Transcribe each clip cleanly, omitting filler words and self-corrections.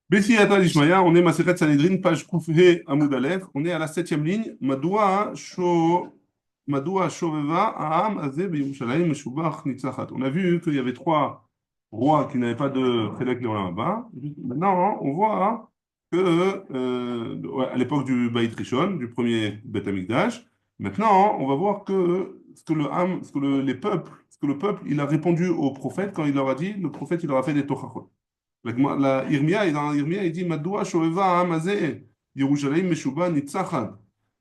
Bessiyata Dishmaya, on est Maseret Sanhedrin, page Koufhe Amoud Aleph. On est à la septième ligne. Madoua Shoveva Aham Azeh B'Yerushalayim Meshubach Nitzachat. On a vu qu'il y avait trois rois qui n'avaient pas de Chelek Leolam Haba. Maintenant, on voit que ouais, à l'époque du Baït Rishon, du premier Beth Amikdash, maintenant, on va voir que les peuples, ce que le peuple, il a répondu au prophète quand il leur a dit, le prophète, il leur a fait des tochachot. La Irmia, dans Irmia, il dit Madoua Shoeva Amazé, Yerushalayim Meshuba Nitzachad.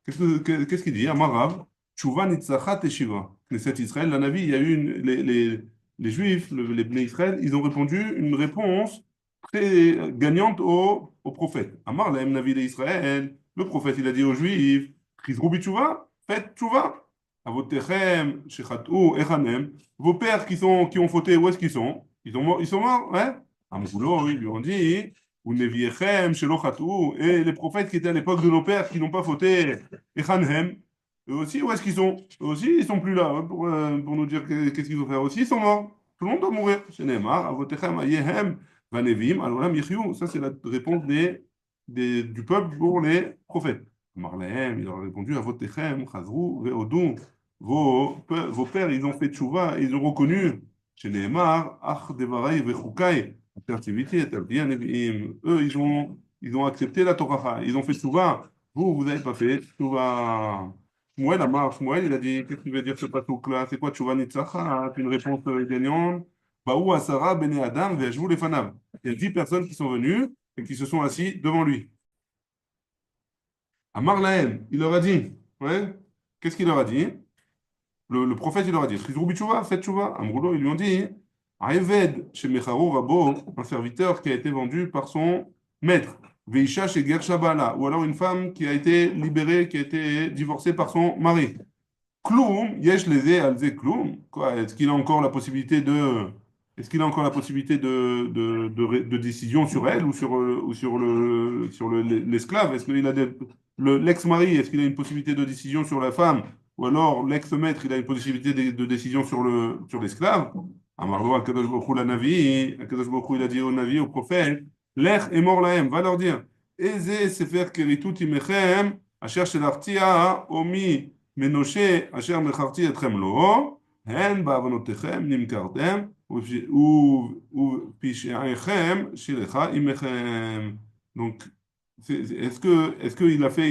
Qu'est-ce qu'il dit? Amarav, Shuva Nitzachad et Shiva. Knesset Israël, la Navi, il y a eu les Juifs, les Bnei Israël, ils ont répondu une réponse très gagnante au prophète. Amar, la Navi d'Israël, le prophète, il a dit aux Juifs Chizrou Bitshuva, faites Tshuva. Avotechem, Shechatou, Echanem. Vos pères qui ont fauté, où est-ce qu'ils sont? Ils sont morts, ouais? Amroulo, ils lui ont dit, ou Neviechem, Shelo Chatou, et les prophètes qui étaient à l'époque de nos pères qui n'ont pas fauté, Echanem, eux aussi, où est-ce qu'ils sont? Eux aussi, ils sont plus là hein, pour nous dire qu'est-ce qu'ils ont fait. Eux aussi, ils sont morts. Tout le monde doit mourir. Chez Neymar, Avotechem, Ayehem, Vanevim, Alolam, Yechiou. Ça, c'est la réponse du peuple pour les prophètes. Marlèhem, il leur a répondu, Avotechem, Chazrou, Veodou. Vos pères, ils ont fait tchouva, ils ont reconnu chez Nehemar, Ach Devarai Vechukai, Activité, eux, ils ont accepté la Torah, ils ont fait tchouva. Vous n'avez pas fait tchouva. Shmuel, Amar, Shmuel, il a dit, qu'est-ce qu'il veut dire ce patouk-là? C'est quoi tchouva nitzacha? Une réponse gagnante. Baou Asara, Bene Adam, Vejvou Lefanav. Il y a 10 personnes qui sont venues et qui se sont assis devant lui. Amar Lahem, il leur a dit, ouais, qu'est-ce qu'il leur a dit? Le prophète, il leur a dit, Chizrou bitchouva, faites tchouva. Amroulo, ils lui ont dit, Aeved chez Mecharo Rabo, un serviteur qui a été vendu par son maître. Veisha chez Gershabala, ou alors une femme qui a été libérée, qui a été divorcée par son mari. Kloum, yesh leze alze kloum. Quoi, est-ce qu'il a encore la possibilité est-ce qu'il a encore la possibilité de décision sur elle ou sur l'esclave? Est-ce qu'il a l'ex-mari, est-ce qu'il a une possibilité de décision sur la femme? Ou alors l'ex-maître, il a une possibilité de décision sur l'esclave? Amarlo al-Kadosh Baruch Hu la Navi, al-Kadosh Baruch Hu, il a dit au Navi, au prophète, Lech et mort lahem, va leur dire, Eze sefer keritut imechem, asher shelartia omi menoché asher mecharti etrem lo, hen ba'avonotechem nimkartem, ופשעיכם שלך עמכם. Donc, est-ce qu'il a fait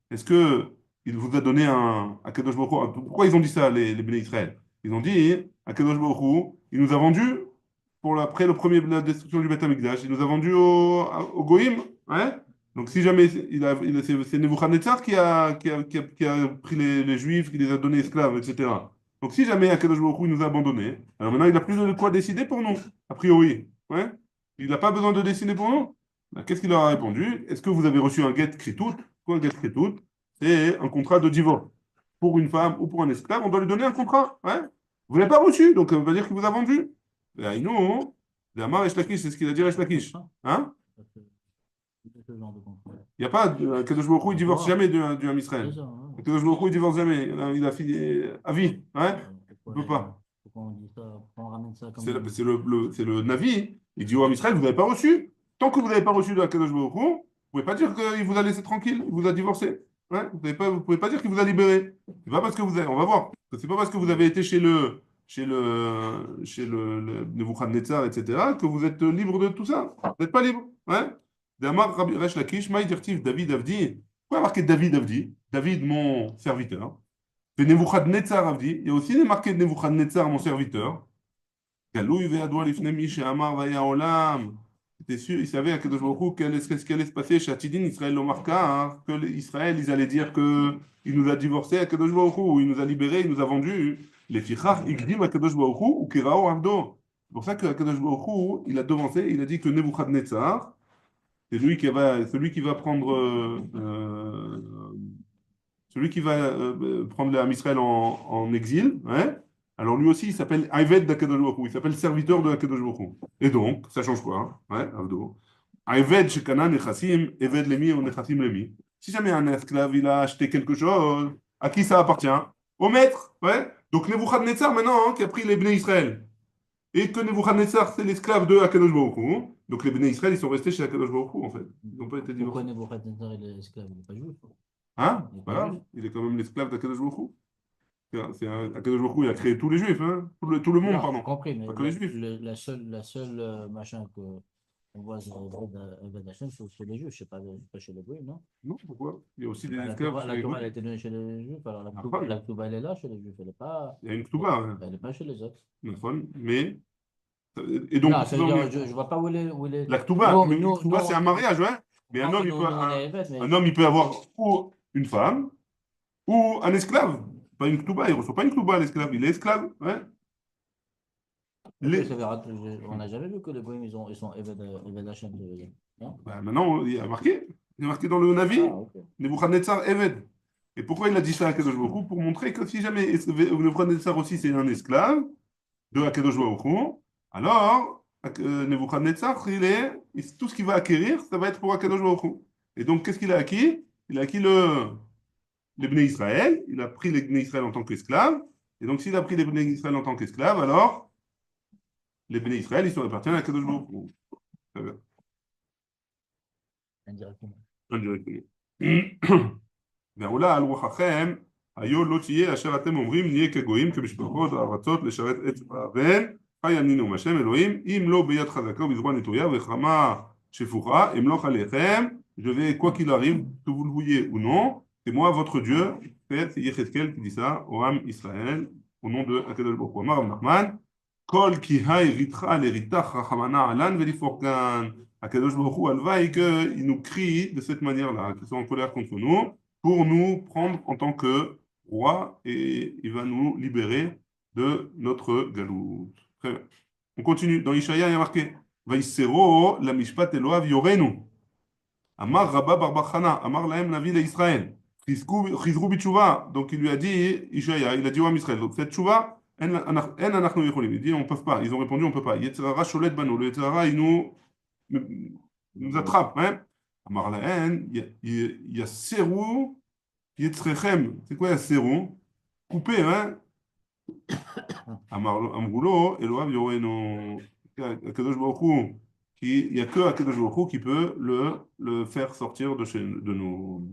est-ce que il vous a donné un Kadosh Baruch Hu? Pourquoi ils ont dit ça, les Béné Israël? Ils ont dit, Kadosh Baruch Hu, il nous a vendus après la destruction du Beth Amikdash, il nous a vendus au Goïm, hein? Donc, si jamais c'est Nebuchadnezzar qui a pris les Juifs, qui les a donnés esclaves, etc. Donc, si jamais Akadosh Baruch Hu, il nous a abandonnés, alors maintenant, il n'a plus de quoi décider pour nous, a priori. Ouais? Il n'a pas besoin de décider pour nous. Ben, qu'est-ce qu'il leur a répondu? Est-ce que vous avez reçu un get kritout? Quoi, un get kritout? C'est un contrat de divorce. Pour une femme ou pour un esclave, on doit lui donner un contrat. Ouais? Vous ne l'avez pas reçu, donc ça veut dire qu'il vous a vendu. Ben, non, Amar Resh Lakish, c'est ce qu'il a dit Resh Lakish. Hein? Il n'y a pas, Kadosh Baruch Hu, il divorce jamais du Ham Israël. Kadosh Baruch Hu, il divorce jamais. Il a fini à vie. Ouais? Il ne peut pas. Pourquoi on dit ça? Pourquoi on ramène ça comme C'est le Navi. Il dit au Ham Israël, vous n'avez pas reçu. Tant que vous n'avez pas reçu de la Kadosh Baruch Hu, vous ne pouvez pas dire qu'il vous a laissé tranquille, il vous a divorcé. Ouais? Vous pouvez pas dire qu'il vous a libéré. C'est pas parce que vous avez, on va voir. C'est pas parce que vous avez été chez le Nebuchadnezzar, etc., que vous êtes libre de tout ça. Vous n'êtes pas libre. Ouais? Damar Rabbi Resh Lakish, Maï Dirtiv David Avdi. Pourquoi marqué David Avdi? David, mon serviteur. Et Nebuchadnezzar Avdi. Il y a aussi marqué Nebuchadnezzar, mon serviteur. Galouy ve'adoua lifnei mi she'amar vaya olam. C'était sûr, il savait à Kadosh Baruch Hu ce qui allait se passer chez Atidin, Israël le marqua, hein, que Israël, ils allaient dire que il nous a divorcés à Kadosh Baruch Hu, il nous a libérés, il nous a vendus. Les fichach, ikdim à Kadosh Baruch Hu, ou kirao avdo. C'est pour ça que Kadosh Baruch Hu, il a devancé, il a dit que Nebuchadnezzar, c'est celui qui va prendre l'âme Israël en exil, ouais. Alors lui aussi, il s'appelle Ayved d'Akadosh Baruch Hu, il s'appelle serviteur de Akadosh Baruch Hu. Et donc, ça change quoi? Hein, ouais, Avdo. Ayved shekana nechassim, Eved lemi ou nechassim lemi. Si jamais un esclave, il a acheté quelque chose, à qui ça appartient? Au maître, ouais. Donc Nebuchadnezzar maintenant, hein, qui a pris les Bnei Israël. et que Nebuchadnezzar, c'est l'esclave de Akadosh Baruch Hu. Donc les Béné Israël, ils sont restés chez Akadosh Baruch Hu, en fait. Ils n'ont pas été Pourquoi divorcés. Nebuchadnezzar il est esclave? Il n'est pas juif. Hein? Il n'est pas Voilà, juif. il est quand même l'esclave d'Akadosh Baruch Hu. Akadosh Baruch Hu, il a créé tous les Juifs, hein? Tout le monde, Non, j'ai pardon. compris, Pas mais que les Juifs. la seule machin que on voit dans Eved Hashem, c'est chez les juifs, pas chez les goïs, non? Non, pourquoi? Il y a aussi des Bah, esclaves chez La les Torah, elle a Goïs. été donnée chez les juifs, alors Nahon. la Ktuba, elle est là chez les juifs, Il y a une Ktuba, hein. elle est pas chez les autres. Nahon. Mais, et donc, Non, pour ça veut savoir dire, mieux. je ne vois pas où il est. La Ktuba, mais une Ktuba, c'est un Nous, mariage, ouais. j'ai Mais un homme, compris, il peut, on est Eved, mais un homme, il peut avoir ou une femme, ou un esclave. Pas une Ktuba, il ne reçoit pas une Ktuba, l'esclave. Il est esclave, ouais. ok, Les- ça verra, on n'a jamais vu que les goïs, ils sont Eved Hashem, ça veut dire. Non? Bah, maintenant, il y a marqué dans le Ah, Navi, ok. Nebuchadnezzar Eved. Et pourquoi il a dit ça à Kadosh Baruch Hu? Pour montrer que si jamais Nebuchadnezzar aussi c'est un esclave de Akadosh Baruch Hu, alors Nebuchadnezzar, tout ce qu'il va acquérir, ça va être pour Akadosh Baruch Hu. Et donc, qu'est-ce qu'il a acquis? Il a acquis les Bnei Israël, il a pris les Bnei Israël en tant qu'esclaves. Et donc, s'il a pris les Bnei Israël en tant qu'esclaves, alors les Bnei Israël, ils sont appartiennent à Akadosh Baruch Hu. Très bien. Indirectement. Indirectement. ועולה על רוחכם, היו לא תהיה אשר אתם אומרים נהיה כגויים כמשפחות הארצות לשרת עץ ואבן חי אני נאום השם אלוהים אם לא ביד חזקה ובזרוע נטויה וחמה שפוכה אמלוך עליכם je vais quoi qu'il arrive que vous le vouliez ou non c'est moi votre Dieu c'est Yecheskel qui dit ça au Ham Israël au nom de Akadosh Baruch Hu Amar Rav Nachman Kol ki hay ritcha leritach rachamana alan veliforkan Akadosh Baruch Hu alvaï qu'il nous crie de cette manière-là qu'ils sont en colère contre nous pour nous prendre en tant que roi et il va nous libérer de notre galoute. Très bien. On continue. Dans Ishaïa, il y a marqué Vaïsero la mishpat Eloav yorenu. Amar Rabba Barbachana, Amar Laem Navi Israël. Chizru bitshuva. Donc il lui a dit, Ishaïa, il a dit au Israël. Donc cette tshuva, en anachnu yecholim. Il dit, on ne peut pas. Ils ont répondu, on ne peut pas. Yetzirara sholet banu. Le Yetzirara, il nous attrape. Hein? Amar Laem, il y a Serou. Yetzrechem, c'est quoi un séron? Coupé, hein? Amroulo, Eloav Yoreno. Akadosh Baruch Hu, il n'y a que Akadosh Baruch Hu qui peut le faire sortir de nous.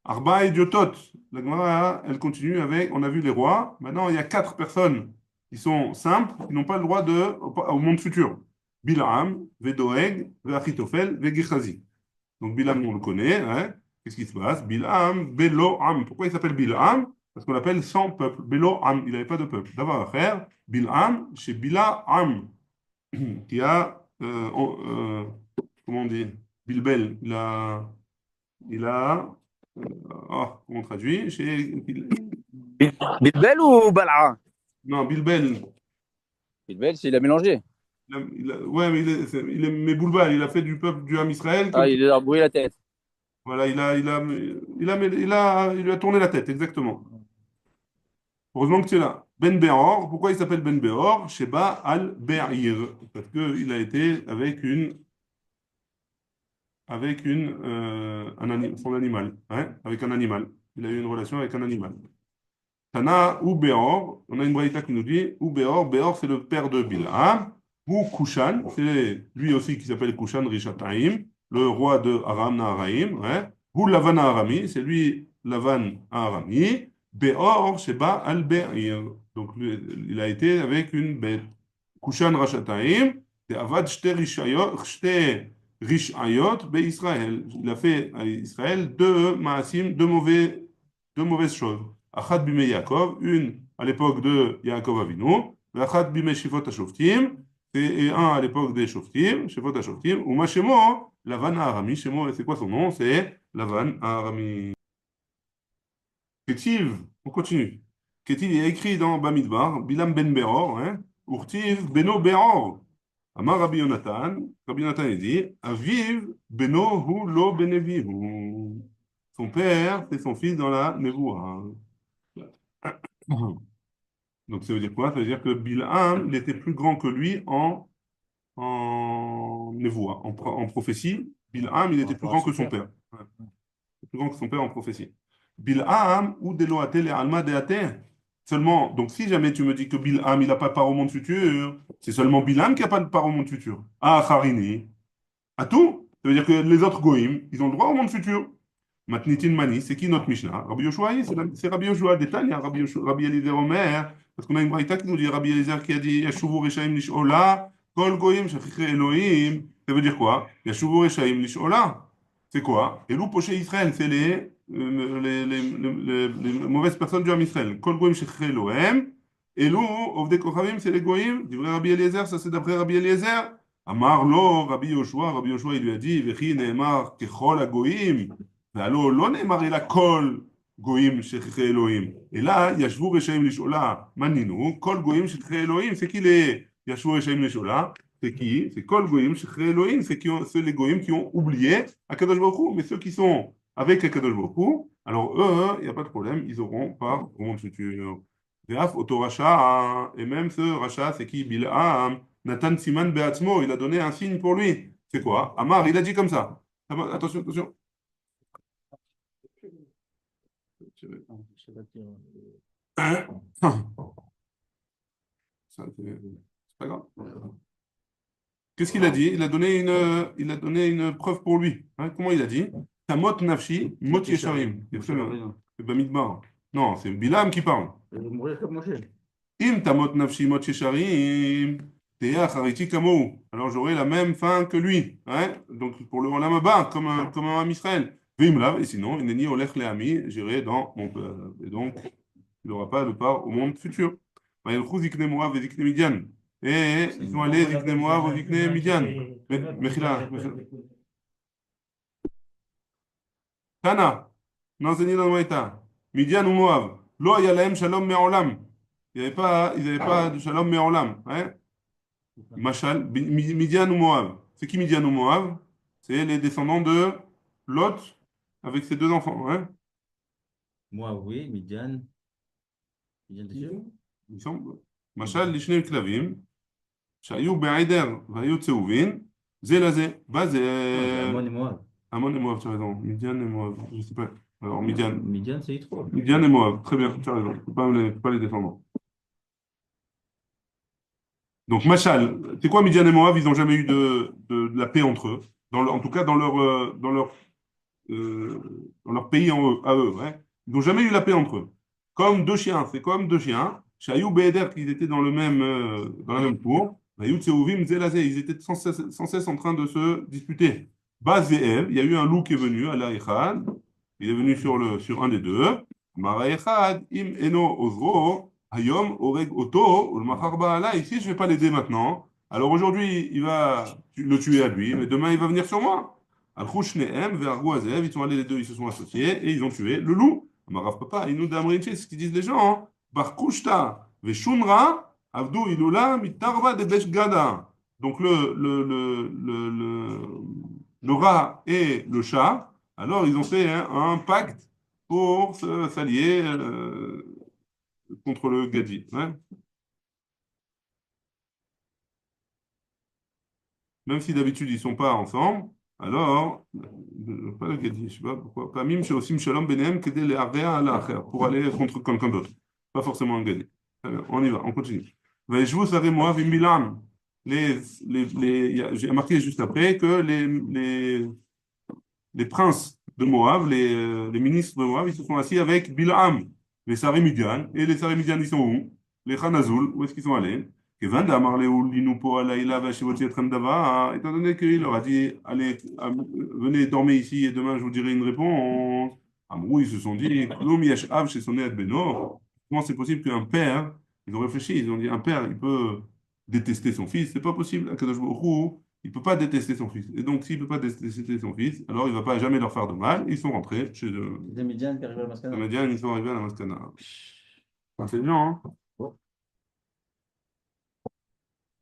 Arba et Diotot. La Gemara, elle continue avec, on a vu les rois. Maintenant, il y a 4 personnes qui sont simples, qui n'ont pas le droit au monde futur. Bilam, Vedoeg, Veachitofel, Vegechazi. Donc Bilam, on le connaît. Hein. Qu'est-ce qui se passe? Bilam, Beloam. Pourquoi il s'appelle Bilam? Parce qu'on l'appelle sans peuple. Beloam, il n'avait pas de peuple. D'avoir à faire, Bilam, chez Bilaam, qui a, comment on dit? Bilbel. Il a, comment on traduit? Bilbel ou Bal'a? Non, Bilbel. Bilbel, c'est il a mélangé. Ouais, mais mais Boulbal, il a fait du peuple du Ham Israël Ah, comme. il a brûlé la tête. Voilà, il lui a tourné la tête, exactement. Heureusement que tu es là. Ben Beor, pourquoi il s'appelle Ben Beor? Sheba al-Be'ir. Parce qu'il a été son animal. Hein, avec un animal. Il a eu une relation avec un animal. Tana ou Beor, on a une braïta qui nous dit ou Beor, Beor c'est le père de Bilham, ou Kushan, c'est lui aussi qui s'appelle Kushan Rishataim, le roi de Aram Naharaim, hein, ou Lavan Arami, c'est lui Lavan Arami, Beor Sheba al Be'ir, donc il a été avec une bête. Kushan Rishataim, c'est Avad Shte Rishayot Be Israël. Il a fait à Israël deux mauvaises choses. Achat bimei Yaakov, une à l'époque de Yaakov Avinu, Achat bimei Shifot HaShoftim, et un à l'époque des Shoftim, Shifot HaShoftim, ou Mashemo, Lavan Arami, Shemo, c'est quoi son nom? C'est Lavan Arami. Ketiv, on continue. Ketiv est écrit dans Bamidbar, Bilam ben Beor, hein, Urtiv beno Beor. Amar Rabbi Yonatan il dit, Aviv beno hu lo benevihu. Son père, c'est son fils dans la Nevoura. Donc ça veut dire quoi? Ça veut dire que Bilham, il était plus grand que lui en névoie, en prophétie. Bilham, il Par était plus rapport à grand que son son père. père. Ouais. Plus grand que son père en prophétie. Bilham ou Deloatel et Alma Deate. Seulement, donc si jamais tu me dis que Bilham, il n'a pas de part au monde futur, c'est seulement Bilham qui n'a pas de part au monde futur. Ah, Harini. À tout. Ça veut dire que les autres goïms, ils ont le droit au monde futur. Matnitin Mani, c'est qui notre Mishnah? Rabbi Yoshua, c'est Rabbi Yoshua d'Etania, Rabbi Eliezer Omer, parce qu'on a une braïta qui nous dit, Rabbi Eliezer qui a dit, Yashuvu Reshaim Lishola, Kol Goyim Shachiche Elohim. Ça veut dire quoi? Yashuvu Reshaim Lishola. C'est quoi? Elou Poché Israël, c'est les mauvaises personnes du Ham Israël. Kol Goyim Shachiche Elohim. Elou, Ovde Kochavim, c'est les Goyim. Du vrai Rabbi Eliezer, ça c'est d'après Rabbi Eliezer. Amar lo, Rabbi Yoshua, il lui a dit, Vechi Neemar, Kechol Agoyim. והלא לא נאמר אלא כל גויים שכחי אלוהים, אלא ישבו רשעים לשאולה, מנינו, כל גויים שכחי אלוהים, c'est qui les ישבו רשעים לשאולה, c'est qui, c'est כל גויים שכחי אלוהים, c'est ceux les goyim qui ont oublié Akadosh Baruch Hu, mais ceux qui sont avec Akadosh Baruch Hu, alors eux, il n'y a pas de problème, ils auront par au monde futur. Ve'af auto racha, et même ce racha, c'est qui, Bil'am, Nathan Siman Be'atzmo, il a donné un signe pour lui, c'est quoi? Amar, il a dit comme ça. Attention, attention. Je sais pas dire. Ça, c'est pas grave. Qu'est-ce qu'il a dit? Il a donné une preuve pour lui. Hein, comment il a dit? Tamot nafshi, mot yesharim. C'est Bamidbar. Non, c'est Bilam qui parle. Mourir comme Moshe. Im tamot nafshi, mot yesharim. Teach hariti kamou. Alors j'aurai la même fin que lui. Hein? Donc pour le Olam Haba, comme un Ham Israël. Vimlav, et sinon, Neni olech le'ami, j'irai dans mon peuple. Et donc, il n'aura pas de part au monde futur. וילכו זקני מואב וזקני מדיין. ils sont allés זקני מואב וזקני מדיין. מחילה. תנא, נזני לנו הייתה. מדיין ומואב. לא היה להם שלום מעולם. Ils n'avaient pas de shalom מעולם. משל, מדיין ומואב. C'est qui Midian ou Moab? C'est les descendants de Lot avec ses deux enfants. Hein? Moi, oui, Midian. Midian, t'es sûr? Il semble. משל לשני כלבים שהיו בעדר והיו צהובים, זה לזה, וזה... Ammon et Moab. Ammon et Moab, tu as raison. Midian et Moab, je sais pas. Alors, Midian. Midian, c'est Yitro. Midian et Moab, très bien, tu as raison. Faut pas les défendre. Donc, Machal, c'est quoi Midian et Moab? Ils n'ont jamais eu de la paix entre eux. En tout cas, dans leur pays à eux. Ouais. Ils n'ont jamais eu la paix entre eux. Comme deux chiens, c'est comme deux chiens. Shayou Be'eder, qu'ils étaient dans la même cour. Bayou Tseouvim Zelazé, ils étaient sans cesse en train de se disputer. Baz Ve'ev, il y a eu un loup qui est venu à la Echad. Il est venu sur un des deux. Mara Echad, Im Eno Ozro, Hayom Oreg Oto, Ulmachar Ba'ala. Ici, je ne vais pas l'aider maintenant. Alors aujourd'hui, il va le tuer à lui, mais demain, il va venir sur moi. Al-Khouchnehem, Ve'argou Azev, ils sont allés les deux, ils se sont associés et ils ont tué le loup. Amarav Papa, Inou Damrinche, c'est ce qu'ils disent les gens. Hein. Bar Kushta, Veshunra, Avdou Ilula, Mitarva de Beshgada. Donc le rat et le chat, alors ils ont fait un pacte pour s'allier contre le Gadi. Hein. Même si d'habitude ils ne sont pas ensemble, alors, pas le Gadi, je ne sais pas pourquoi. Pas Mim Sheosim Shalom Benem Kedel Le'area Ala pour aller contre quelqu'un d'autre. Pas forcément un Gadi. On y va, on continue. Vejvou Saré Moav im Bilam. J'ai marqué juste après que les princes de Moab, les ministres de Moab, ils se sont assis avec Bilam, les Sarimidian. Et les Sarimidian, ils sont où? Les Khanazoul, où est-ce qu'ils sont allés? Étant donné qu'il leur a dit, allez, venez dormir ici et demain je vous dirai une réponse. Amrou, ils se sont dit, comment c'est possible qu'un père, ils ont réfléchi, ils ont dit, un père, il peut détester son fils, c'est pas possible. Akadosh Baruch Hu, il peut pas détester son fils. Et donc, s'il peut pas détester son fils, alors il va pas jamais leur faire de mal. Ils sont rentrés chez eux. Les Midian qui arrivent à la Mascana. Les Médians, ils sont arrivés à la Maskana. C'est bien, hein?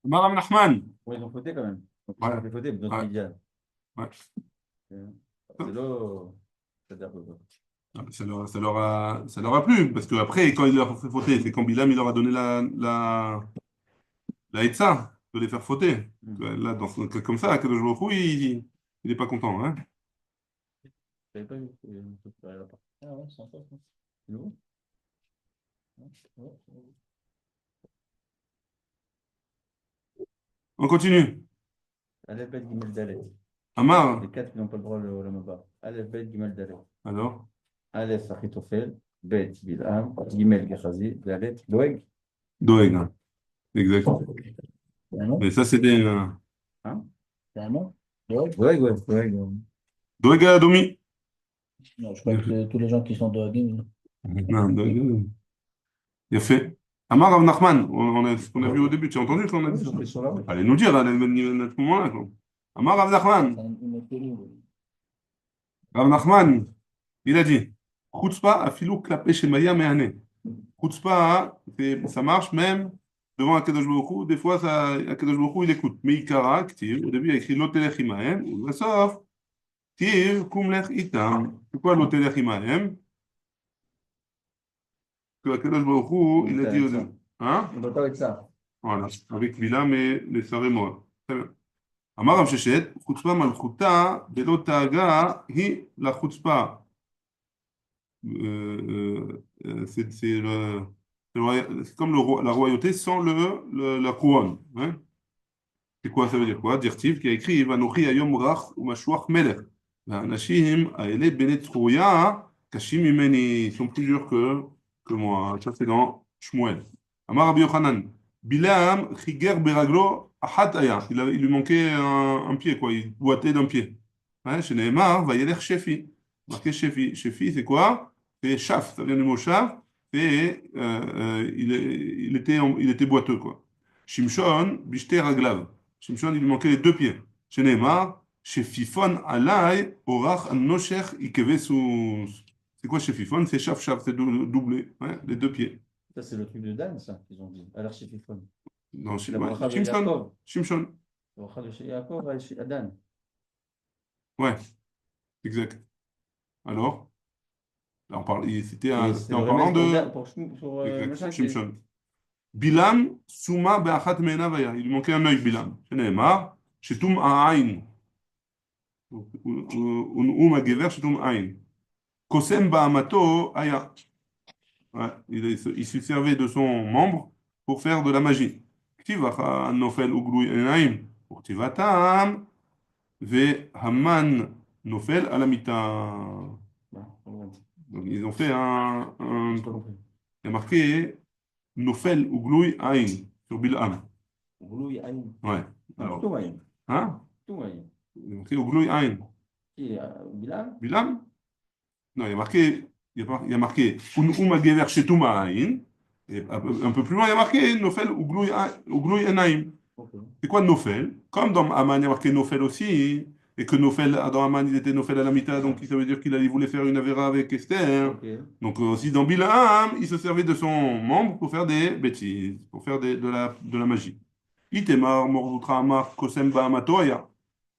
Madame Nachman. Ouais, ils ont fauté quand même. Donc, ils Ouais. ont fait fauter, d'autres Ouais. Midian. Ouais. C'est là, c'est un peu. Ah, ça leur a plu, parce qu'après, quand il leur a fait fauter, c'est quand Bilam il leur a donné la Etza de les faire fauter. Là, dans un cas comme ça, Kadosh Baruch Hu, il n'est pas content. Hein. Je n'avais pas vu. Ah ouais, c'est en fait. C'est nouveau. On continue. Aleph, Bet, Gimel, Dalet. Amar, Les quatre qui n'ont pas le droit au Lamaba. Aleph, Bet, Gimel, Dalet. alors, Aleph, Achitophel. Bet, Bilham. Gimel, Gehazi. Dalet, Doeg. Doeg, hein. Exact. C'est un nom? Mais ça, c'était Hein? C'est un nom? Doeg? Doeg, ouais. Doeg. Doeg à Domi. Non, je crois que c'est tous les gens qui sont Doegim. Non, Doeg. Il a fait. Amar Rav Nachman, ce qu'on a vu au début, tu as entendu quand on a dit ça? J'étais sur la route. Allez nous dire à ce moment-là, quoi. Amar Rav Nachman, Une écurie, oui. Rav Nachman, il a dit, Chutzpah afilou klapé shemaya me'ane. Chutzpah, ça marche même devant Akadosh Baruch Hu. Des fois, Akadosh Baruch Hu, il écoute. Mais Ikara, Ktiv, au début, il a écrit Lotelech imahem, ou sauf, Ktiv, kumlech itam. C'est quoi Lotelech imahem? Que Akadosh Baruch Hu, il a dit au début. Hein? On doit pas avec ça. Voilà, avec Bilam et les Saré Moab. Très bien. אמר רב ששת, חוצפה מלכותה בלא תאגה היא לחוצפה. C'est comme la royauté sans la couronne. Hein? C'est quoi, ça veut dire quoi? Dirtiv qui a écrit Vanochi ayom rach umashwach melech. L'anashim aele bene Trouya kashim imeni. Ils sont plus durs que moi. Ça, c'est dans Shmuel. Amar Rabbi Yochanan. Bilam chiger beraglo achat aya. Il lui manquait un pied, quoi. Il boitait d'un pied. Ouais, chez Nehemar, vayelech shefi. Marqué shefi. Shefi, c'est quoi? C'est chaf. Ça vient du mot chaf. Et il était boiteux, quoi. Shimshon, bishte raglav. Shimshon, il lui manquait les deux pieds. Chez Nehemar, chez Fifon alay, orach nocher ikevesus. C'est quoi chez Fifon? C'est chaf chaf, c'est doublé, ouais, les deux pieds. Ça, c'est le truc de Dan, ça, qu'ils ont dit. Alors, chez Fifon. Non, La bracha de Shimshon. Yaakov. Shimshon. La bracha de Yaakov et à Dan. Ouais, exact. Alors, là, c'était Et c'était c'est en le parlant remède de. pour Exact, machin, Shimshon. Bilam, Souma be'achat me'enavaya. Il lui manquait un œil, Bilam. Chez Nehemar, chez Tum Ha'ain. Gever, chez Tum Ha'ain. Kosem ba'amato aya. Ouais, il se servait de son membre pour faire de la magie. Ktivacha nofel uglu enaim. Pour tivatam, ve haman nofel alamita. Donc ils ont fait J'ai pas compris. il y a marqué nofel uglu ain sur Bilham. Glouy Aïn. Ouais. Ah, Alors, tout Aïn. hein? Tout Aïn. Il y a marqué uglu ain. Qui est Bilal? Bilham? Non, il y a marqué gever shetum ain. Et un peu plus loin, il y a marqué nofel uglu enaim. Ok. C'est quoi Nofel? Comme dans Aman, il y a marqué Nofel aussi, et que Nofel, dans Aman, il était Nofel à la mita, donc ça veut dire qu'il voulait faire une avéra avec Esther. Ok. Donc aussi dans Bilam, il se servait de son membre pour faire des bêtises, pour faire de la magie. Itemar, Mordutra, Amar, Kosem, Bahamatoya.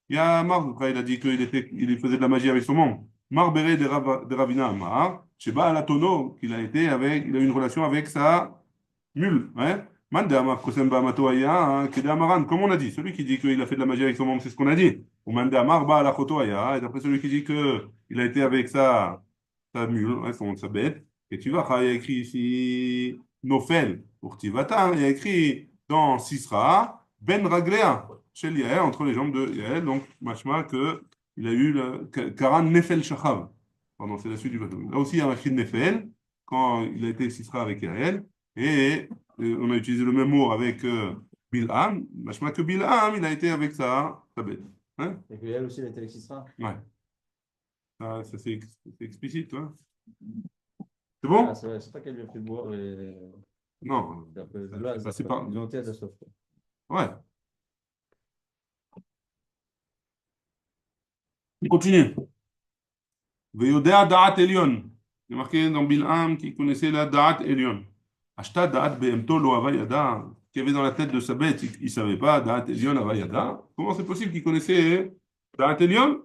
Il y a Mardoutra, il a dit il faisait de la magie avec son membre. Marbere de Ravina Amar, Sheba Alatono, il a eu une relation avec sa mule. Ouais. Mande Amar Kosem Bahamatoya, hein, Kede Amaran, comme on a dit. Celui qui dit qu'il a fait de la magie avec son membre, c'est ce qu'on a dit. Ou Mande Amar Ba Alachotoya, et d'après celui qui dit qu'il a été avec sa mule, ouais, sa bête. Et tu vois, il y a écrit ici Nofel pour Tivata, il y a écrit dans Sisra, Ben Raglea, chez Yael, entre les jambes de Yael, donc machma que il a eu le Karan Nefel Shachav. Pardon, c'est la suite du bateau. Là aussi, il y a écrit Nefel, quand il a été Sisra avec Yael, et on a utilisé le même mot avec Bilham, machma que Bilham, il a été avec sa bête. Hein? Et que elle aussi, elle était avec Sisra. Ouais. Ça c'est explicite, hein? C'est bon? Ah, c'est pas qu'elle lui a fait boire et. Non. Là, C'est pas. ils ont été à la sauce. Ouais. On continue. Veyodea Da'at Elion. Il y a marqué dans Bilham qui connaissait la Da'at Elion. Ashta Da'at Behemto Lo Avayada. Qui avait dans la tête de sa bête, il ne savait pas Da'at Elion Avayada. Comment c'est possible qu'il connaissait Da'at Elion?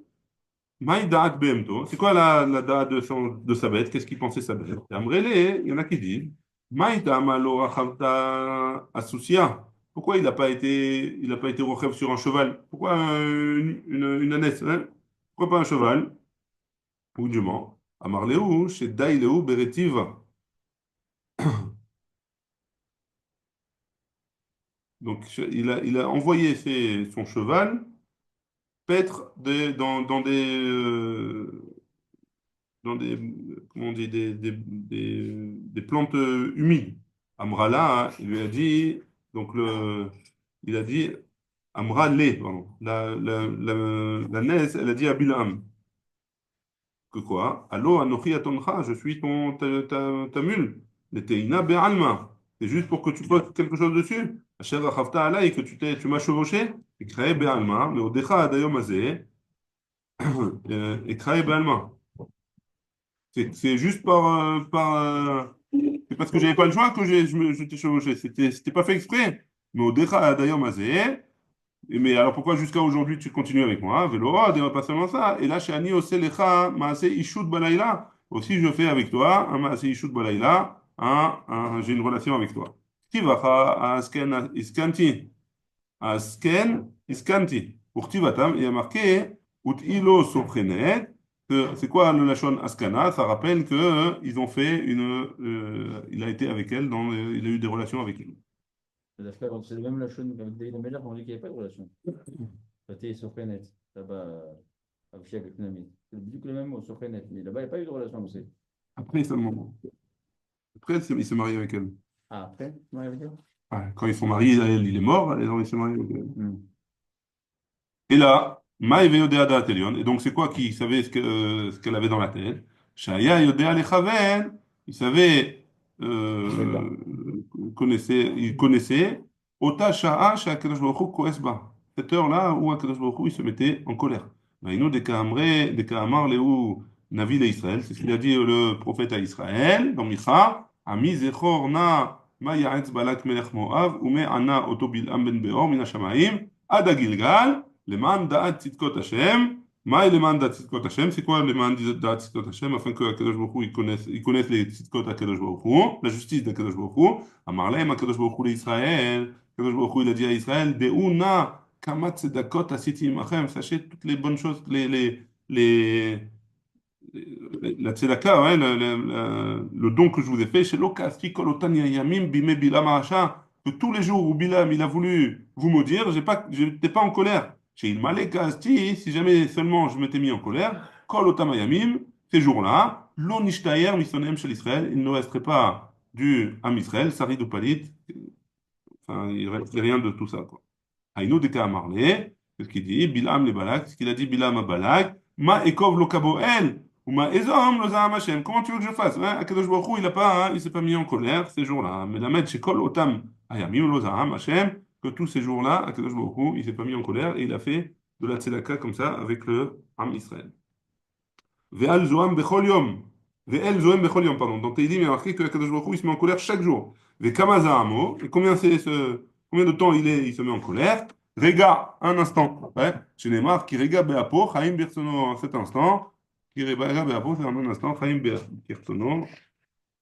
Maï Da'at Behemto. C'est quoi la Da'at de sa bête? Qu'est-ce qu'il pensait sa bête? Amrele, il y en a qui disent Maï Ta'amalo Rachavta Asusia. Pourquoi il n'a pas été rochev sur un cheval? Pourquoi une ânesse, hein? Pourquoi pas un cheval? Ou du Mans. Amarleu, chez Daileu Beretiva. Donc, il a envoyé son cheval paître dans des, comment on dit, des plantes humides. Amrala, hein, il lui a dit, donc il a dit, Amra pardon. La Nez, elle a dit à Bilham, que quoi? Allo, Anochi Atoncha, je suis ta mule. Les Teina Be'alma. C'est juste pour que tu poses quelque chose dessus. Asher Achavta Alay, que tu m'as chevauché. Et créé Be'alma, mais au Decha Adayom Azeh, et créé Be'alma. C'est juste c'est parce que j'avais pas le choix que je t'ai chevauché. C'était pas fait exprès. Mais au Decha Adayom Azeh, mais alors pourquoi jusqu'à aujourd'hui tu continues avec moi? Vélo, pas seulement ça. Et là, chez Ani Oselecha, Maase Ishut Balayla. Aussi, je fais avec toi un Maase Ishut Balayla. J'ai une relation avec toi. Tivacha Asken Iskanti. Asken Iskanti. Pour Tivatam, il y a marqué Ut Ilo Soprenet. C'est quoi le Lachon Askana? Ça rappelle que ils ont fait il a été avec elle, il a eu des relations avec elle. C'est le même Lachon, comme David Meller, on dit qu'il n'y avait pas de relation. C'était sur Frenet, là-bas, avec Nami. C'est le même mot, sur Frenet, mais là-bas, il n'y a pas eu de relation, on sait. Après seulement. Après, il s'est marié avec elle. Ah, après, ouais, avec elle. Ouais, quand ils sont mariés, il est mort, alors ils sont mariés avec elle. Hmm. Et là, Maï Yodea Telion. Et donc, c'est quoi qui savait ce qu'elle avait dans la tête? Shaya Yodea Lechaven. Il savait, D'accord. il connaissait. Ota Sha'a Sha'akadosh Baruch Hu Koes Ba. Cette heure-là où Akadosh Baruch Hu, il se mettait en colère. Vaïnou de Ka'amar Lehu Navi Israël. C'est ce qu'il a dit le prophète à Israël, dans Micha. Ami Zechor Na Ma Ya'etz Balak Melech Moav. Ume Ana Oto Bil'am Ben Beor Min HaShamayim. Ada Gilgal. Leman da'at tzidkot Hashem. Maï leman da'at tzidkot Hashem. C'est quoi leman da'at tzidkot Hashem? Afin que Akadosh Baruch Hu, ils connaissent les tzidkot Akadosh Baruch Hu, la justice d'Akadosh Baruch Hu. Amarlem Akadosh Baruch Hu l'Israël. Akadosh Baruch Hu, il a dit à Israël, De'una kamat tzedakot asiti imachem. Sachez toutes les bonnes choses, les, la tzedaka, ouais, le don que je vous ai fait, chez l'okasti kolotan yamim bime bilam aracha, que tous les jours où Bilam il a voulu vous maudire, j'étais pas en colère. Chez il malek kasti, si jamais seulement je m'étais mis en colère, kolotam yamim, ces jours-là, lo nishtayer misonem shel Israël, il ne resterait pas du Am Israël, sari de palit, enfin, il ne resterait rien de tout ça, quoi. Haïnou de Kaamarle, c'est ce qu'il dit, Bilam le Balak, ce qu'il a dit Bilam à Balak, Ma ekov lo kaboel, ou ma ezom lo zaham Hashem. Comment tu veux que je fasse? Hein? Akadosh Baruch Hu, il s'est pas mis en colère ces jours-là. Mais la mettre chez Kol Otam Hayamim lo zaham Hashem, que tous ces jours-là, Akadosh Baruch Hu, il s'est pas mis en colère et il a fait de la tzedaka comme ça avec le Ham Israël. Ve'al zoam bechol yom. Ve'el zoam bechol yom, pardon. Dans Teilim, il y a marqué que Akadosh Baruch Hu, il se met en colère chaque jour. Ve'kama zahamo. Et combien de temps il se met en colère? Rega, un instant. Ouais. Chez les marques, qui rega beapo, chaim birsono, cet instant. Qui rega beapo, c'est un instant, chaim birsono.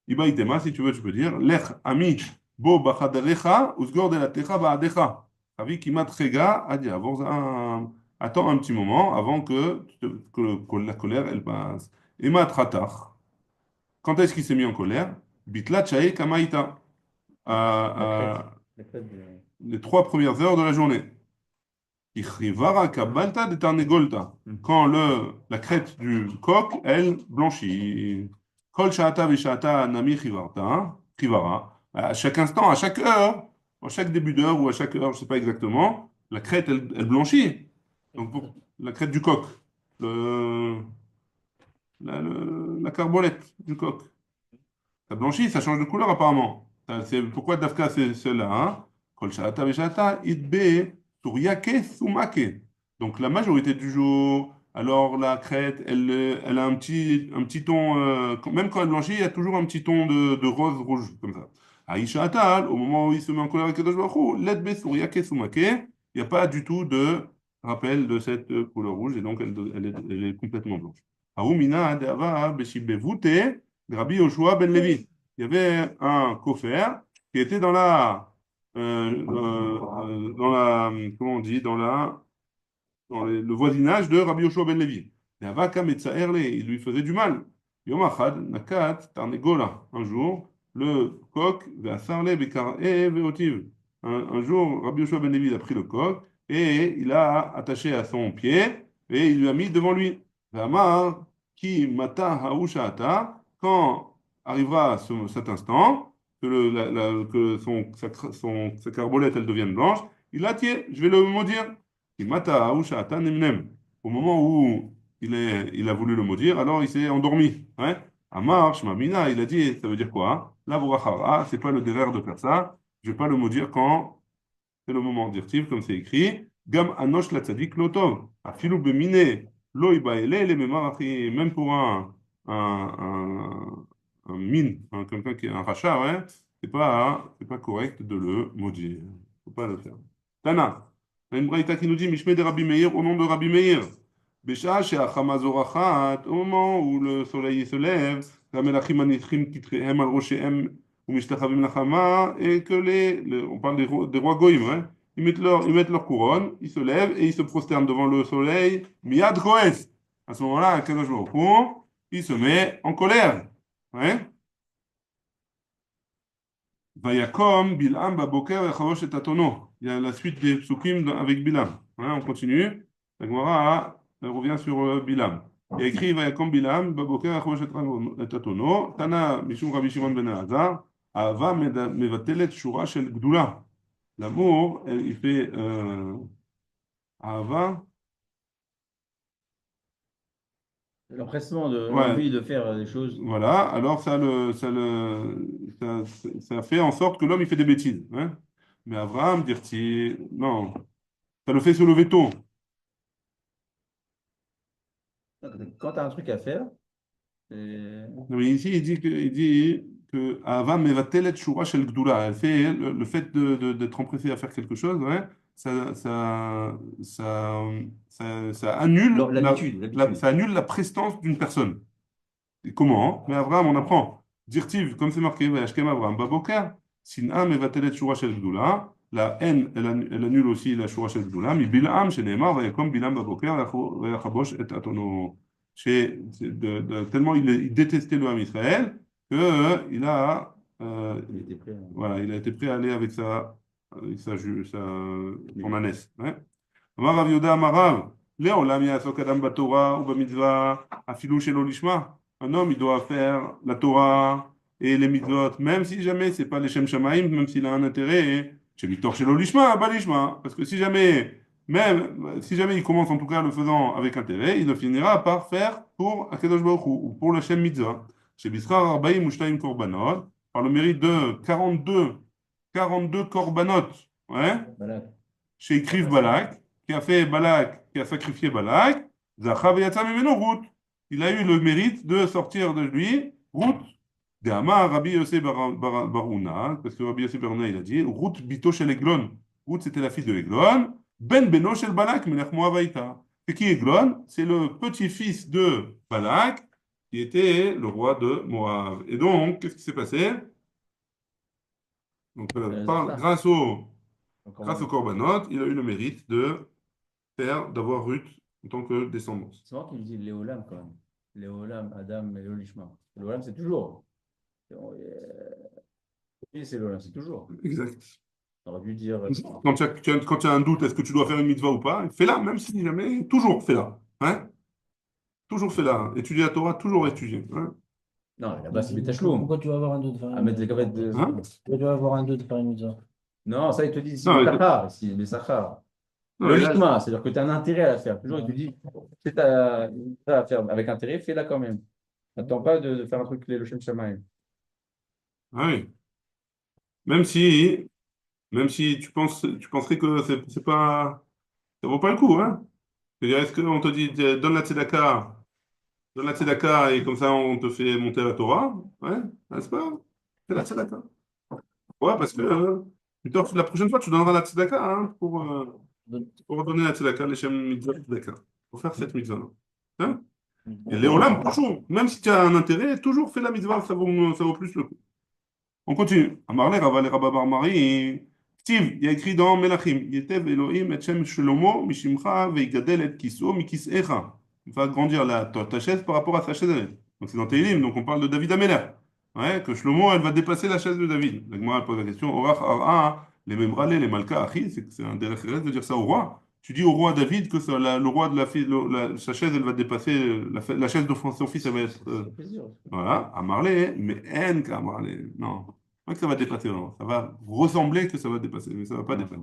Iba itema, si tu veux, tu peux dire. Lech ami, bo bachadarecha, usgor de la techa ba'adecha. Avi kimat rega, adia. Attends un petit moment avant que la colère, elle passe. Emat ratach. Quand est-ce qu'il s'est mis en colère? Bitla chae kamaita. La crête de... Les 3 premières heures de la journée. Ichrivara kabalta de tarnegolta. Quand la crête du coq, elle blanchit. Kol sha'ata v'sha'ata nami chivarta. Chivara. À chaque instant, à chaque heure, à chaque début d'heure ou à chaque heure, je ne sais pas exactement, la crête, elle blanchit. Donc, la crête du coq. Le, la carbolette du coq. Ça blanchit, ça change de couleur apparemment. Pourquoi Dafka c'est celle-là, hein? Kol sha'ata v'sha'ata itbe suryake sumake. Donc la majorité du jour, alors la crête, elle a un petit ton, même quand elle blanchit, il y a toujours un petit ton de rose rouge, comme ça. Aïcha Atal, au moment où il se met en colère avec Kadosh Baruch Hu, letbe suryake sumake, il n'y a pas du tout de rappel de cette couleur rouge, et donc elle est complètement blanche. Aoumina de'ava beshibevute, Rabbi Yoshua ben Levi. Il y avait un coffre qui était comment on dit, le voisinage de Rabbi Yoshua ben Levi. Et Avaka Metzaerle, il lui faisait du mal. Yom Achad, Nakat, Tarnegola. Un jour, le coq, Ve'asarle, Bekar'e, Ve'otiv. un jour, Rabbi Yoshua ben Levi il a pris le coq et il a attaché à son pied et il lui a mis devant lui. Amar, qui mata haoushata, quand arrivera cet instant, que, que sa carbolette elle devienne blanche, il a tiens, je vais le maudire. Qui mata haoushata nemnem. Au moment où il a voulu le maudire, alors il s'est endormi. Hein? Amar, Shmamina, il a dit, ça veut dire quoi? La Bourachara, c'est pas le devoir de faire ça. Je vais pas le maudire quand c'est le moment d'irtiv, comme c'est écrit. Gam anosh la tzadik lotov. Afilou bemine lo ibaele le memarachi. Même pour un mine, quelqu'un qui est un rachat, ouais, c'est pas correct de le maudire. Faut pas le faire. Tana, il y a une braïta qui nous dit Mishme de Rabbi Meir au nom de Rabbi Meir. Bécha chez Achamazorachat, au moment où le soleil se lève, Kamelachim anitrim kitrehem al roshehem ou mishtachavim lachama, et que on parle des rois goïms, hein, ils mettent leur couronne, ils se lèvent et ils se prosternent devant le soleil, miyad koes. À ce moment-là, Kadosh Baruch Hu, il se met en colère. Ouais. Vayakom Bilam Baboker Vechavosh et Atono. Il y a la suite des psukim avec Bilam. Hein, on continue. La Gemara revient sur Bilam. Il y a écrit Vayakom Bilam Baboker Vechavosh et Atono. Tana Mishum Rabbi Shimon ben Elazar. Ahava mevatelet shura shel gdula. L'amour, il fait Ahava. L'empressement de Ouais. l'envie de faire des choses. Voilà, alors ça fait en sorte que l'homme il fait des bêtises. Hein? Mais Abraham, dire-t-il, non, ça le fait se lever tôt. Quand tu as un truc à faire, c'est- Non, mais ici, il dit que Abraham mevatelet shura shel gdula. Elle fait le fait d'être empressé à faire quelque chose, ouais, ça annule ça annule la prestance d'une personne. Et comment? Mais Abraham, on apprend. Dirtiv, comme c'est marqué, Vayashkem Abraham, Baboker, Sin'a mevatelet shura shel gdula. La haine, elle annule aussi la shura shel gdula. Mi Bil'am, sheneemar, vayakom Bilam Baboker, vayachabosh et atono. Tellement il détestait le Ham Israël que il était prêt. voilà, il a été prêt à aller son ânesse. Ouais. Amar Rav Yehuda Amar Rav, Le'olam ya'asok adam baTorah ou bamitzvah, afilu shelo lishma. Un homme, il doit faire la Torah et les mitzvot, même si jamais c'est pas les Shem Shamaim, même s'il a un intérêt, chez Mitor shelo lishma, ba lishma. Parce que si jamais il commence en tout cas le faisant avec intérêt, il le finira par faire pour Akadosh Baruch Hu, ou pour la Shem Mitzvah. Chez Bischar Arbaim Ushtaim Korbanot, par le mérite de 42 korbanot, ouais, Voilà. chez Ikriv Balak, qui a sacrifié Balak, Zachav Yatsa Mimeno Ruth. Il a eu le mérite de sortir de lui Ruth. De Amar Rabbi Yosef Baruna, parce que Rabbi Yosef Baruna il a dit Ruth Bito shel Eglon. Ruth c'était la fille de Eglon. Ben Beno shel Balak Melech Moavaïta. C'est qui Eglon? C'est le petit-fils de Balak, qui était le roi de Moab. Et donc, qu'est-ce qui s'est passé? Donc, grâce au Korbanot, il a eu le mérite d'avoir Ruth en tant que descendance. C'est vrai qu'il dit Léolam quand même. Léolam, Adam et Léolishma. Léolam, c'est toujours. Et c'est Léolam, c'est toujours. Exact. On aurait dû dire. Quand tu as un doute, est-ce que tu dois faire une mitzvah ou pas? Fais-la, même si jamais, toujours fais-la. Hein? Toujours fais-la. Étudier la Torah, toujours étudier. Hein? Non, là-bas, c'est Betachloum. Pourquoi tu vas avoir un doute de faire À mettre les gavettes de. Hein? Pourquoi tu vas avoir un doute de faire une mitzvah? Non, ça, il te dit, c'est Non, les mais- Sachar, ici, les Sachar. Non, mais là, Logiquement, c'est-à-dire que tu as un intérêt à la faire. Toujours, il te dit, c'est à faire avec intérêt, fais-la quand même. N'attends pas de faire un truc, le Shem Shamaim. ah oui. Même si tu penserais que c'est pas, ça vaut pas le coup, hein? C'est-à-dire, est-ce qu'on te dit, donne la tzedaka et comme ça on te fait monter à la Torah? Ouais, n'est-ce pas? C'est la tzedaka. Ouais, parce que la prochaine fois tu donneras la tzedaka hein, pour donner la tzedaka, les shem mitzvah tzedaka. Pour faire cette mitzvah. Hein? Et Léolam, toujours, même si tu as un intérêt, toujours fais la mitzvah, ça vaut plus le coup. On continue. Amarle Raval Rabba Bar Mari. Steve, il y a écrit dans Melachim, Yetev Elohim et Shem Shlomo Mishimcha veigadel et kiso mikis'echa. Il va agrandir ta chaise par rapport à sa chaise. Donc c'est dans Tehillim, donc on parle de David Améler. Ouais, que Shlomo, elle va dépasser la chaise de David. Donc moi, elle pose la question, Orach Ara Les Memralé, les Malka, Achi, c'est un derech eretz de dire ça au roi. Tu dis au roi David que le roi de la fille, sa chaise, elle va dépasser, la chaise de son fils, elle va être. Ça fait plaisir. Voilà, à Marley, mais N qu'à Marley. Non, pas que ça va dépasser, non. Ça va ressembler que ça va dépasser, mais ça va pas dépasser.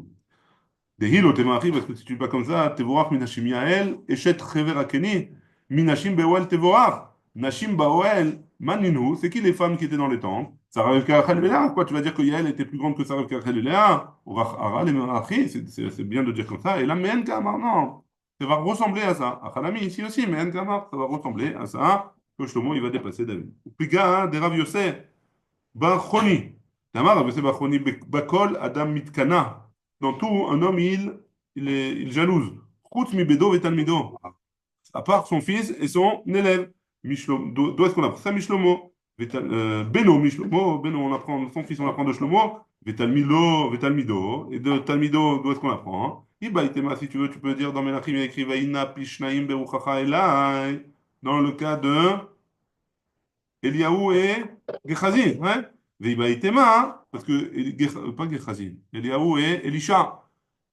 Des hilo, t'es marié, parce que si tu vas comme ça, tevorach minashim yael, eshet chever akeni, minashim beoel tevorach. Nashim baoel, maninu, c'est qui les femmes qui étaient dans les temples? Sarah Rachel Léa, quoi, tu vas dire que Yael était plus grande que Sarah Rachel Léa? Orach Ara, les Merachi, c'est bien de dire comme ça. Et là, men kamar, non. Ça va ressembler à ça. Achalami, ici aussi, men kamar, ça va ressembler à ça, que Shlomo, il va dépasser David. Piga, des Rav Yosef, Bar Choni. Tamar, Rav Yosef Bar Choni, Bakol, Adam Mitkana. Dans tout, un homme, il jalouse. Chutz mi bedo vetalmido. À part son fils et son élève. D'où est-ce qu'on apprend ça, Mishlomo? Beno, Mishlomo, Beno, on apprend son fils, on apprend de Shlomo. Vetalmilo, Vetalmido. Et de Talmido, d'où est-ce qu'on apprend? Ibaïtema, si tu veux, tu peux dire dans Menachim, il y a écrit Vaïna Pishnaim Beruchacha Elai. Dans le cas de Eliaou et Gechazi, ouais. Veibaïtema, parce que, pas Gechazi, Eliaou et Elisha.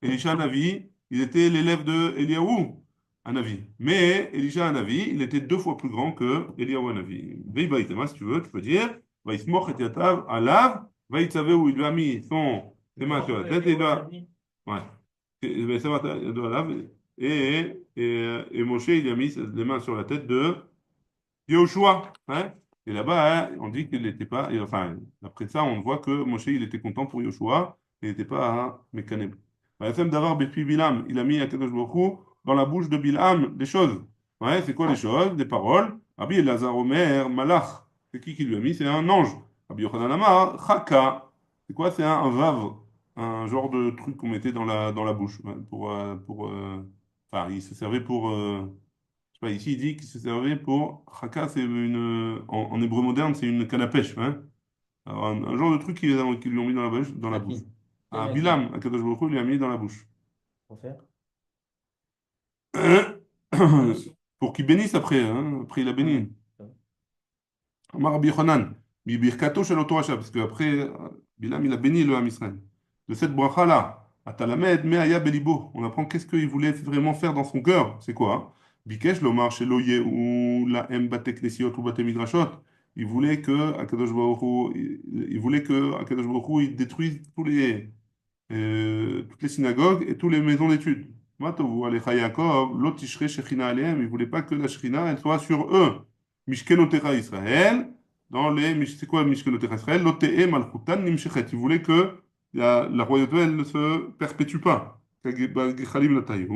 Elisha Navi, il était l'élève de Eliaou, Navi. Mais Elisha Navi, il était 2 fois plus grand que Eliaou Navi. Veibaïtema, si tu veux, tu peux dire, Vaïsmoch et Yatav, Alav, Vaïtsavé, où il lui a mis ses mains sur la tête, et là, ouais. Et, et Moshe, il lui a mis les mains sur la tête de Yehoshua, hein? Et là-bas, hein, on dit qu'il n'était pas. Enfin, après ça, on voit que Moshe, il était content pour Yehoshua, il n'était pas un mécanisme. D'avoir depuis Bilam, il a mis Akadosh Baruch Hu dans la bouche de Bilam des choses. Ouais, c'est quoi les choses? Des paroles. Rabbi Elazar Omer, Malach. C'est qui lui a mis? C'est un ange. Rabbi Yochanan Amar, Chaka. C'est quoi? C'est un vav. Un genre de truc qu'on mettait dans la bouche. Ouais, enfin, il se servait pour. Je sais pas, ici, il dit qu'il se servait pour. Chaka, c'est en hébreu moderne, c'est une canne à pêche. Hein. Alors, un genre de truc qu'ils lui ont mis dans la bouche. Dans la À bouche. qui? À Quel Bilam, à Kadosh Baruch Hu, il lui a mis dans la bouche. Pour faire? Pour qu'il bénisse après. Hein. Après, il a béni. Amar Rabbi Yochanan, Bibirkato shel Torah, parce qu'après, Bilam, il a béni le Ham Israël. De cette bracha-là, Atalamed Me'aya Belibo, on apprend qu'est-ce qu'il voulait vraiment faire dans son cœur. C'est quoi? Hein? Bikesh Lomar Shelo Yehu Lahem Bate Knesiot ou Bate Midrashot. Il voulait que Akadosh Baruch Hu, il voulait que Akadosh Baruch Hu, il détruise toutes les synagogues et toutes les maisons d'études. Matovu Alecha Yaakov, Lo Tishre Shechina Alehem. Il voulait pas que la Shechina, elle soit sur eux. Mishkenotecha Israël, c'est quoi Mishkenotecha Israël? Lote'e Malchutan Nimshechet. Il voulait que la royauté, elle ne se perpétue pas. Gechalim Latayu.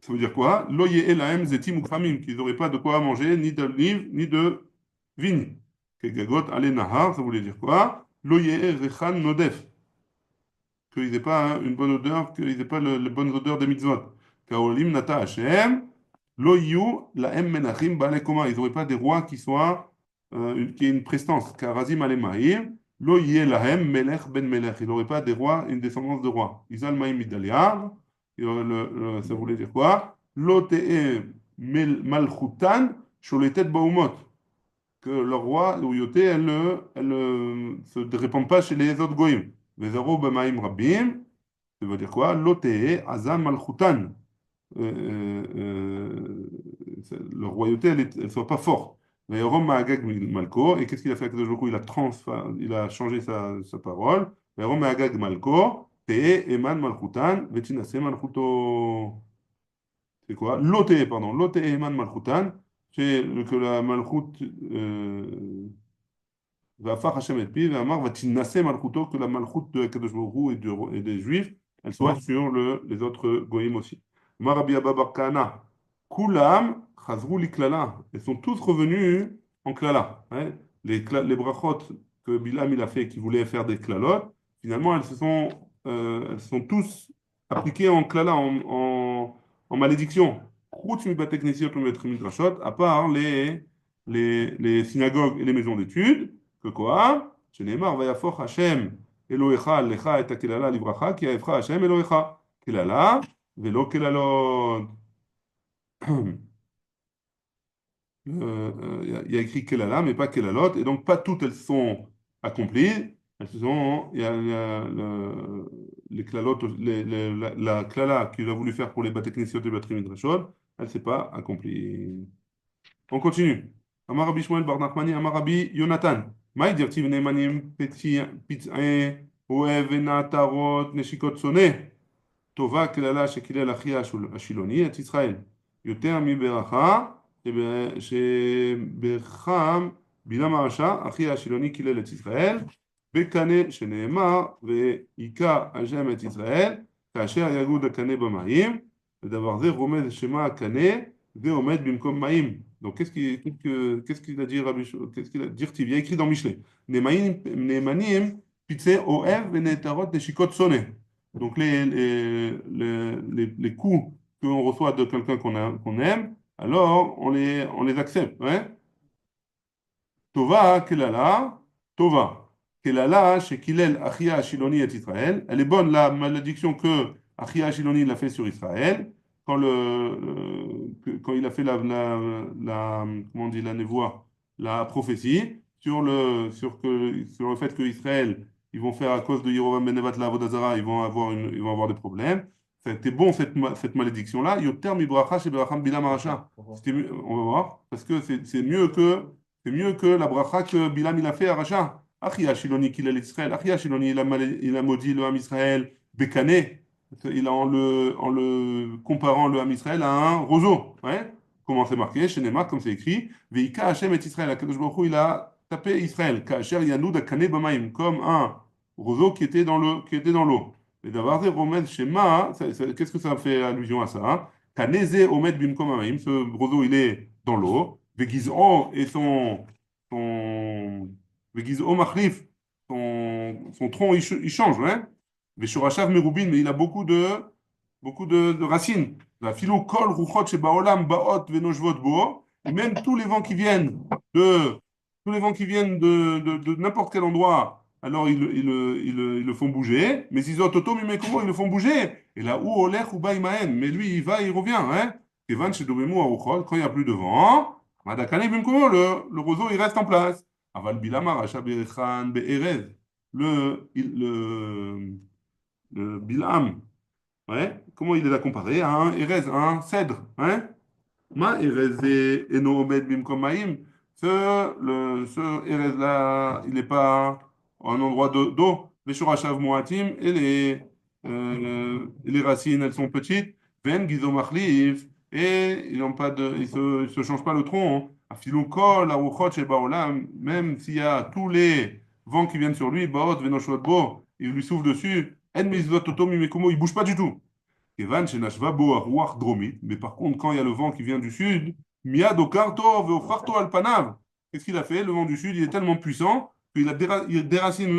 Ça veut dire quoi? Lo ye'e lahem zetim ukramim, qu'ils n'auraient pas de quoi manger, ni d'olive, ni de vigne. Kegagot ale nahar, ça voulait dire quoi? Lo ye'e rechan nodef, qu'ils n'aient pas hein, une bonne odeur, qu'ils n'aient pas les bonnes odeurs des mitzvot. Kaolim nata Hashem, lo yu lahem menachim ba'ale koma. Ils n'auraient pas des rois qui aient une prestance. Karazim ale mahim, lo yeh lahem melech ben melech. Il n'aurait pas des rois, une descendance de rois. Isal mahim midaliar. Ça voulait dire quoi? Lo te'e malchutan sholetet baumot. Que le roi, l'ouyoté, elle ne se répand pas chez les autres goïms. Vezaro b'maim rabbim. Ça veut dire quoi? Lote'e azam malchutan. La royauté, elle ne soit pas forte. Mais Rom Agag Malko, et qu'est-ce qu'il a fait avec le Joko? Il a changé sa parole. Mais Rom Agag Malko, Te Eman Malchutan, Vetinase Malchuto. C'est quoi? Lote, pardon. Lote Eman Malchutan, c'est que la Malchut va faire Hashem et Pi, va Amar, Vatinase Malchuto, que la Malchut de Kadosh Baruch Hu et des Juifs, elle soit sur les autres Goïm aussi. Marabi Abba Bar Kahana, Kulam, Chazrou Liklala. Ils sont tous revenus en Klala. Hein. Les brachot que Bilam il a fait, qui voulait faire des klalot, finalement, elles sont tous appliquées en Klala, en malédiction. Chutz mi batek nesiot ou metrim midrashot, à part les synagogues et les maisons d'études, que quoi? Shenemar vayafoch Hashem Elohecha lecha et kelala livracha, ki haefcha Hashem Elohecha. Kelala, velo kelalot. Il y a écrit Kelala, mais pas Kelalot, et donc pas toutes elles sont accomplies. Il y a les klalotes, la klala qu'il a voulu faire pour les bateknesiot et batrim midrashot, elle ne s'est pas accomplie. On continue. Amar Rabbi Shmuel bar Nachmani, Amar Rabbi Yonatan. Maï dirtiv neimanim pitzai oev venatarot neshikot soneh. טובה קללה שקילל אחי השילוני את ישראל, יותר מברכה שברכם בלעם הרשע, אחי השילוני קילל את ישראל, בקנה שנאמר, והיכה השם את ישראל, כאשר יגוד הקנה במים, ודבר זה רומז שמה הקנה, ועומד במקום מים. Donc qu'est-ce qu'il a dit Rabbi, qu'est-ce qu'il a dit? Il y a écrit dans Michelet, נאמנים פצעי אוהב ונעתרות נשיקות שונא. Donc les coups qu'on reçoit de quelqu'un qu'on aime, alors on les accepte. Ouais? Tova kelala, Tova. Kelala, chez Kilel Achia Shiloni et Israël. Elle est bonne la malédiction que Achia Shiloni l'a fait sur Israël. Quand il a fait comment on dit, la névoie, la prophétie, sur le fait que Israël ils vont faire à cause de Yerovam ben Nevat la Avodazara, ils vont avoir des problèmes. C'était bon cette malédiction-là. Yoter mi bracha chez Beracham Bilam Aracha. On va voir, parce que c'est mieux que la bracha que Bilam il a fait à Racha. Achia Shiloni qu'il est Israël. Achia Shiloni il a maudit le Ham Israël Bekané. Il a en le comparant le Ham Israël à un roseau. Ouais? Comment c'est marqué? Chez Neymar, comme c'est écrit. Veika Hashem et Israël. Akadosh Baruch Hu, il a tapé Israël. Kacher Yanoud Akane Bamaim. Comme un roseau qui était dans l'eau. Et d'avoir des remèdes schéma, qu'est-ce que ça fait allusion à ça? Kaneze omed bimkom amaim, ce roseau il est dans l'eau. Vegizo et son Vegizo machlif, son tronc il change, hein? Veshorashav merubin, mais il a beaucoup de racines. La philo kol ruchot shebaolam baot venoshvot bo, et même tous les vents qui viennent de n'importe quel endroit. Alors ils le font bouger, mais ils le font bouger. Et là où olech ou baïmaen, mais lui il va, il revient, hein. Kevan chez Domemu Aruchot, quand il n'y a plus de vent, Madakane Bimkomo, le roseau il reste en place. Aval Bilam Aracha Berechan Be'erez, le Bilam, ouais, comment il les a comparés à un Erez, à un cèdre, hein. Ma Erez Eno Omed Bimkom Maïm, ce Erez-là, il n'est pas un endroit d'eau. Les Shorashav Moatim et les racines, elles sont petites. Ven Gizo Machlif, et ils se changent pas le tronc. Afilou Kol, Aruchot, Shebaolam, même s'il y a tous les vents qui viennent sur lui, Baot, Venoshot Bo, il lui souffle dessus. En Mizvot Toto Mimekumo, il bouge pas du tout. Kevan Shenashva Bo Aruach Dromit, mais par contre, quand il y a le vent qui vient du sud, Miad Okarto, Veofrarto Alpanav. Qu'est-ce qu'il a fait? Le vent du sud, il est tellement puissant qu'il il déracine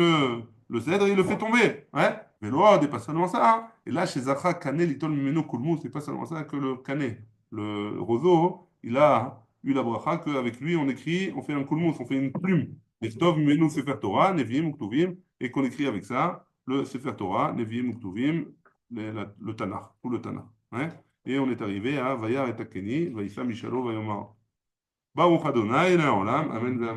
le cèdre et il le fait tomber. Ouais? Mais là, c'est pas seulement ça. Hein. Et là, chez Zachra, Kané, Litol, Mimeno, Kulmou, c'est pas seulement ça que le Kané. Le roseau, il a eu la bracha qu'avec lui, on fait un Kulmous, on fait une plume. Echtov, Mimeno, Sefer Torah, Neviim, Uktuvim, et qu'on écrit avec ça le Sefer Torah, Neviim, Uktuvim, le Tanakh, tout le Tanakh. Ouais? Et on est arrivé à Vayar et Takeni, Vaïsa, Mishalo, Vayomar. Baruch Adonai, Le'olam, Amen, Amen.